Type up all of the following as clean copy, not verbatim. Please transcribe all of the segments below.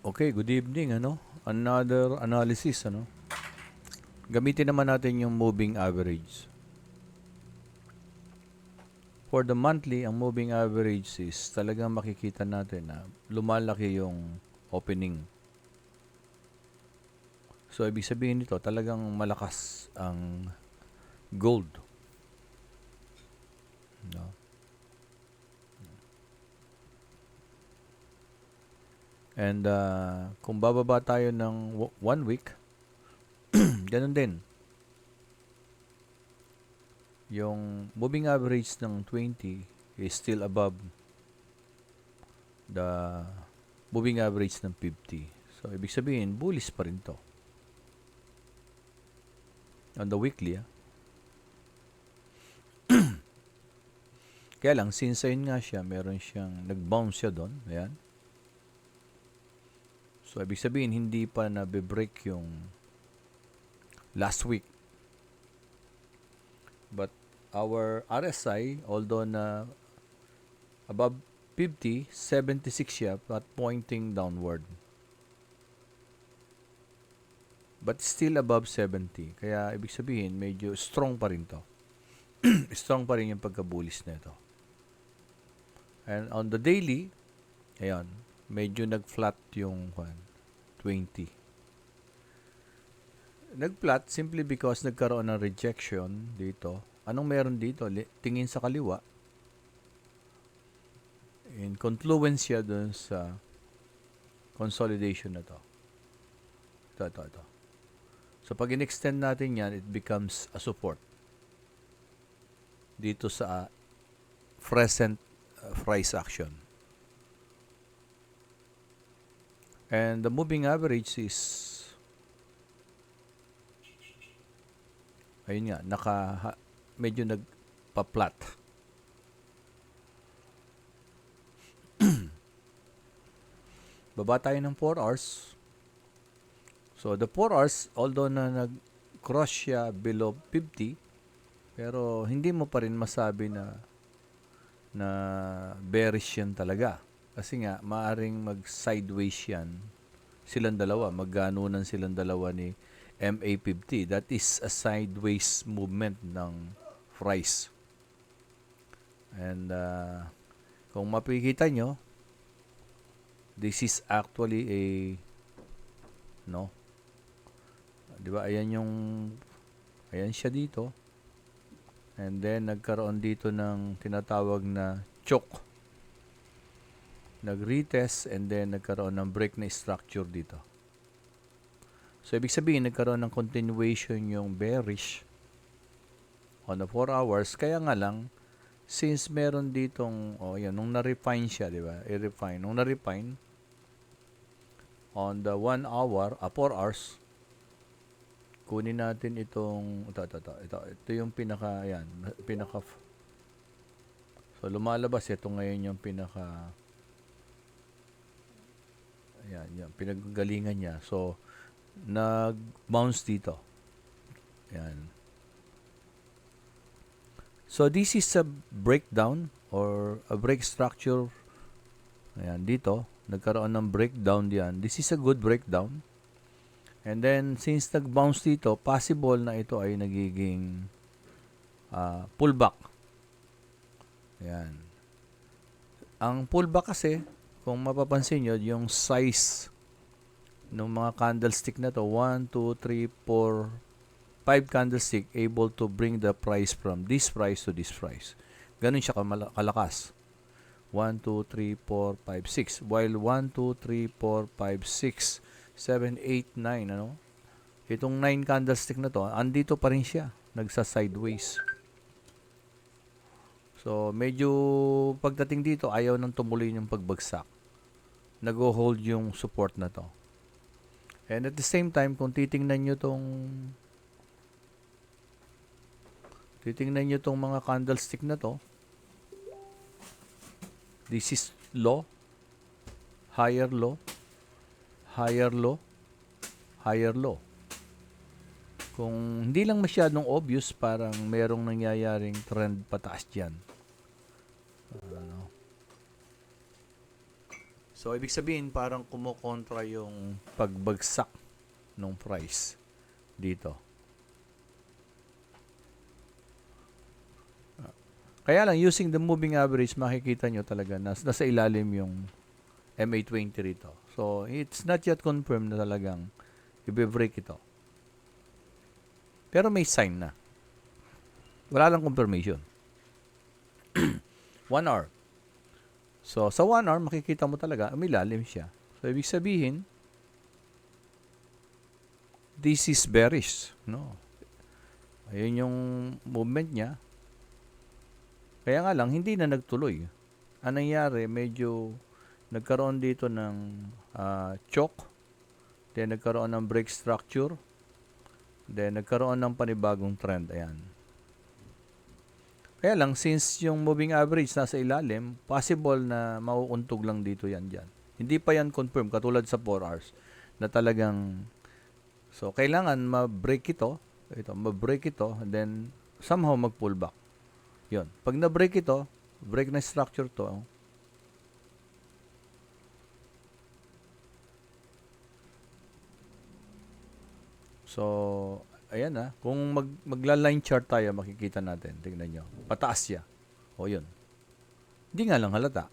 Okay, good evening, Another analysis, Gamitin naman natin yung moving average. For the monthly, ang moving average is talagang makikita natin na lumalaki yung opening. So, ibig sabihin nito, talagang malakas ang gold. No? And kung bababa tayo ng 1 week, ganun din. Yung moving average ng 20 is still above the moving average ng 50. So, ibig sabihin, bullish pa rin to. On the weekly, Kaya lang, since ayun nga siya, meron siyang nag-bounce siya doon. Ayan. So, ibig sabihin, hindi pa na-break yung last week. But our RSI, although na above 50, 76 siya, but pointing downward. But still above 70. Kaya, ibig sabihin, medyo strong pa rin to. Strong pa rin yung pagka-bullish na ito. And on the daily, ayan, medyo nag-flat yung 20. Nag-flat simply because nagkaroon ng rejection dito. Anong meron dito? Tingin sa kaliwa. In confluence siya dun sa consolidation na to. Ito. So, pag in-extend natin yan, it becomes a support dito sa present price action. And the moving average is ayun nga, medyo nagpa-flat. Baba tayo ng 4 hours. So, the 4 hours, although na nag-cross siya below 50, pero hindi mo pa rin masabi na bearish yan talaga. Kasi nga, maaring mag-sideways yan. Silang dalawa, magganunan silang dalawa ni MA50. That is a sideways movement ng price. And kung mapikita nyo, this is actually a di ba? Ayan siya dito. And then nagkaroon dito ng tinatawag na choke. Nag-retest and then nagkaroon ng break na structure dito. So ibig sabihin nagkaroon ng continuation yung bearish on the 4 hours. Kaya nga lang, since meron ditong, nung na-refine siya, di ba? I-refine. Nung na-refine, on the 1 hour, 4 hours, kunin natin itong, ito yung pinaka, so lumalabas, ito ngayon yung pinaka, yung pinaggalingan niya. So, nag-bounce dito. Ayan. So, this is a breakdown or a break structure. Ayan, dito. Nagkaroon ng breakdown diyan. This is a good breakdown. And then, since nag-bounce dito, possible na ito ay nagiging pullback. Ayan. Ang pullback kasi, kung mapapansin nyo, yung size ng mga candlestick na to, 1, 2, 3, 4, 5 candlestick able to bring the price from this price to this price. Ganun siya kalakas. 1, 2, 3, 4, 5, 6. While 1, 2, 3, 4, 5, 6, 7, 8, 9, itong 9 candlestick na to, andito pa rin siya. Nagsa-sideways. So, medyo pagdating dito, ayaw nang tumuloy yung pagbagsak. Nag-hold yung support na to. And at the same time, kung titingnan nyo tong mga candlestick na to, this is low, higher low, higher low, higher low. Kung hindi lang masyadong obvious, parang merong nangyayaring trend pataas dyan. So, ibig sabihin, parang kumokontra yung pagbagsak ng price dito. Kaya lang, using the moving average, makikita nyo talaga nasa ilalim yung MA20 rito. So, it's not yet confirmed na talagang i-break ito. Pero may sign na. Wala lang confirmation. 1 hour. So, sa 1 hour, makikita mo talaga, may lalim siya. So, ibig sabihin, this is bearish. No? Ayun yung movement niya. Kaya nga lang, hindi na nagtuloy. Ang nangyari, medyo nagkaroon dito ng choke. Then, nagkaroon ng break structure. Then, nagkaroon ng panibagong trend. Ayan. Kaya lang, since yung moving average nasa ilalim, possible na mauuntog lang dito yan dyan. Hindi pa yan confirm, katulad sa 4 hours, na talagang, so, kailangan ma-break ito, and then, somehow mag-pull back. Yun. Pag na-break ito, break na structure to, so, ayan kung magla-line chart tayo, makikita natin. Tingnan nyo. Pataas siya. O, yun. Hindi nga lang halata.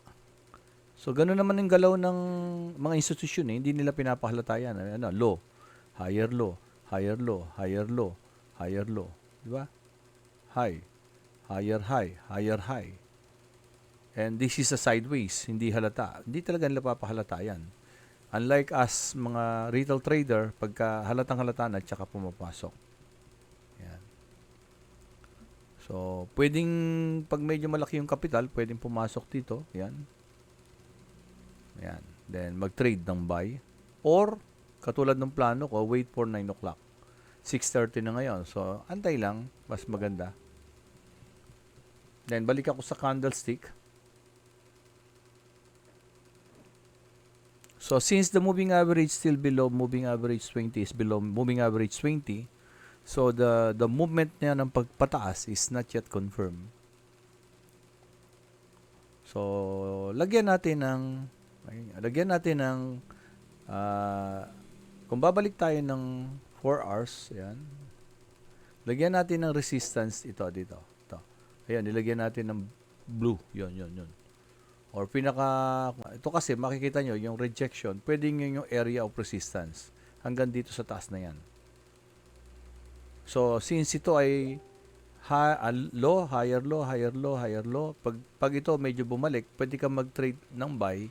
So, gano'n naman yung galaw ng mga institusyon Hindi nila pinapahalata yan. Low. Higher low. Higher low. Higher low. Higher low. Di ba? High. Higher high. Higher high. And this is a sideways. Hindi halata. Hindi talaga nila papahalata yan. Unlike us, mga retail trader, pagka halatang-halata na, tsaka pumapasok. Yan. So, pwedeng, pag medyo malaki yung capital, pwedeng pumasok dito. Yan. Yan. Then, mag-trade ng buy. Or, katulad ng plano ko, wait for 9 o'clock. 6:30 na ngayon. So, antay lang. Mas maganda. Then, balik ako sa candlestick. So, since the moving average still below moving average 20 is below moving average 20, so the movement niya ng pagpataas is not yet confirmed. So, lagyan natin ng kung babalik tayo ng 4 hours, ayan. Lagyan natin ng resistance ito dito. Ito. Ayan, nilagyan natin ng blue. Yun. Or ito kasi makikita nyo, yung rejection, pwedeng yung area of resistance. Hanggang dito sa taas na yan. So, since ito ay low, higher low, higher low, higher low, pag ito medyo bumalik, pwede ka mag-trade ng buy.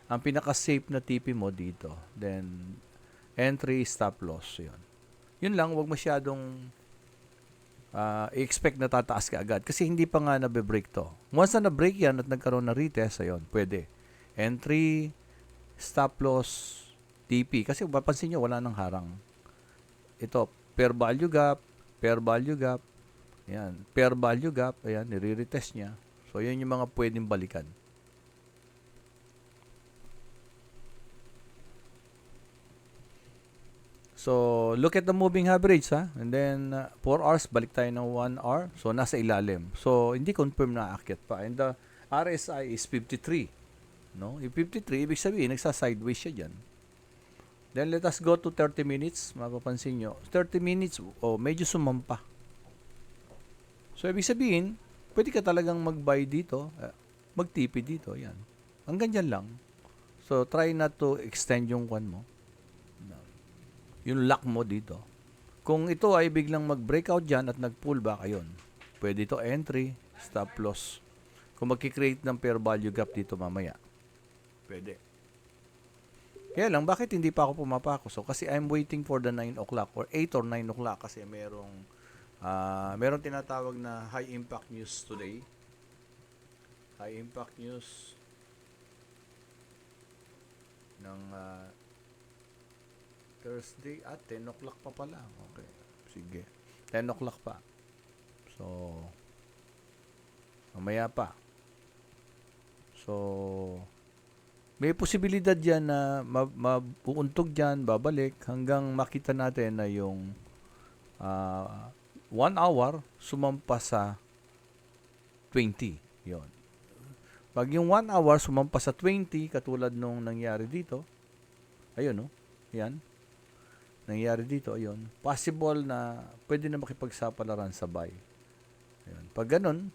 Ang pinaka-safe na TP mo dito. Then, entry, stop loss. Yun lang, wag masyadong i-expect na tataas ka agad kasi hindi pa nga nabe-break to. Once na na-break yan at nagkaroon na retest, ayun, pwede. Entry, stop loss, TP. Kasi mapapansin nyo, wala nang harang. Ito, pair value gap, ayan, pair value gap, ayan, nire-retest niya. So, yun yung mga pwedeng balikan. So, look at the moving average, and then 4 hours, balik tayo ng 1 hour. So, nasa ilalim. So, hindi confirm na aakyat pa. And the RSI is 53. No? Yung 53, ibig sabihin, nagsa-sideways siya dyan. Then, let us go to 30 minutes. Mapapansin nyo. 30 minutes, medyo sumampa. So, ibig sabihin, pwede ka talagang mag-buy dito, mag-TP dito. Yan. Hanggang dyan lang. So, try not to extend yung kwan mo. Yung lock mo dito. Kung ito ay biglang mag-breakout dyan at nag-pullback, ayun. Pwede ito entry, stop loss. Kung magkikreate ng fair value gap dito mamaya. Pwede. Kaya lang, bakit hindi pa ako pumapako? So, kasi I'm waiting for the 9 o'clock or 8 or 9 o'clock kasi merong tinatawag na high impact news today. High impact news ng Thursday at 10 o'clock pa pala. Okay. Sige. 10 o'clock pa. So, mamaya pa. So, may posibilidad yan na mapuuntog dyan, babalik, hanggang makita natin na yung 1 hour sumampa sa 20. Yon. Pag yung 1 hour sumampa sa 20, katulad nung nangyari dito, ayun, no? Yan. Nangyari dito, ayun. Possible na pwede na makipagsapalaran sa buy. Ayun. Pag ganun,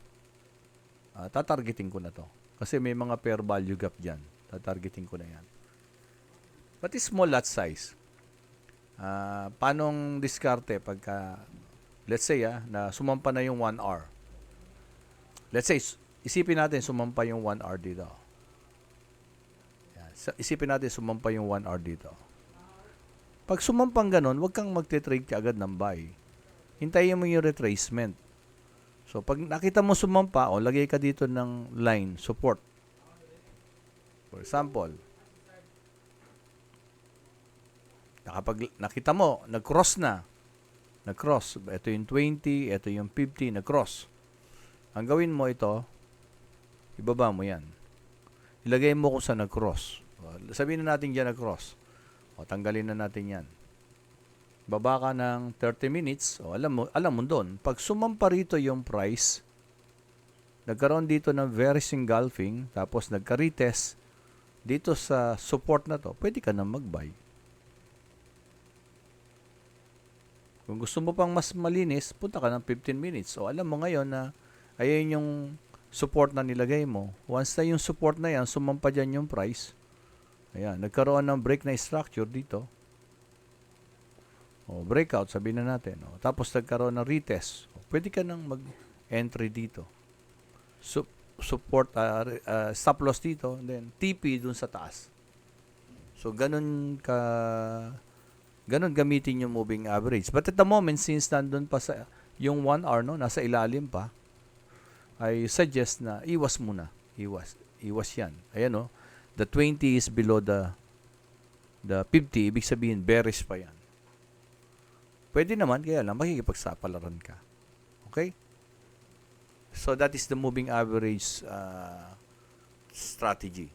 tatargeting ko na to. Kasi may mga fair value gap dyan. Tatargeting ko na yan. But small lot size. Paanong diskarte pagka, let's say, na sumampa na yung 1 hour. Let's say, isipin natin sumampa yung 1 hour dito. Yan. Isipin natin sumampa yung 1 hour dito. Pag sumampang ganun, huwag kang magte-trade ka agad ng buy. Hintayin mo yung retracement. So, pag nakita mo sumampa, lagay ka dito ng line, support. For example, kapag nakita mo, nag-cross na. Nag-cross. Ito yung 20, ito yung 50, nag-cross. Ang gawin mo ito, ibaba mo yan. Ilagay mo kung saan nag-cross. Sabihin na natin dyan nag-cross. Tanggalin na natin yan. Baba ka ng 30 minutes. Alam mo doon. Pag sumampa rito yung price, nagkaroon dito ng bearish engulfing, tapos nagka-retest dito sa support na to, pwede ka na mag-buy. Kung gusto mo pang mas malinis, punta ka ng 15 minutes. Alam mo ngayon na ayun yung support na nilagay mo. Once na yung support na yan, sumampa dyan yung price. Ayan, nagkaroon ng break na structure dito. Breakout, sabihin na natin. Tapos nagkaroon ng retest. Pwede ka nang mag-entry dito. Support, stop loss dito. Then, TP dun sa taas. So, ganun gamitin yung moving average. But at the moment, since nandun pa sa yung 1 hour, nasa ilalim pa, I suggest na iwas muna. Iwas yan. Ayan, the 20 is below the 50, ibig sabihin, bearish pa yan. Pwede naman, kaya lang, makikipagsapalaran ka. Okay? So, that is the moving average strategy.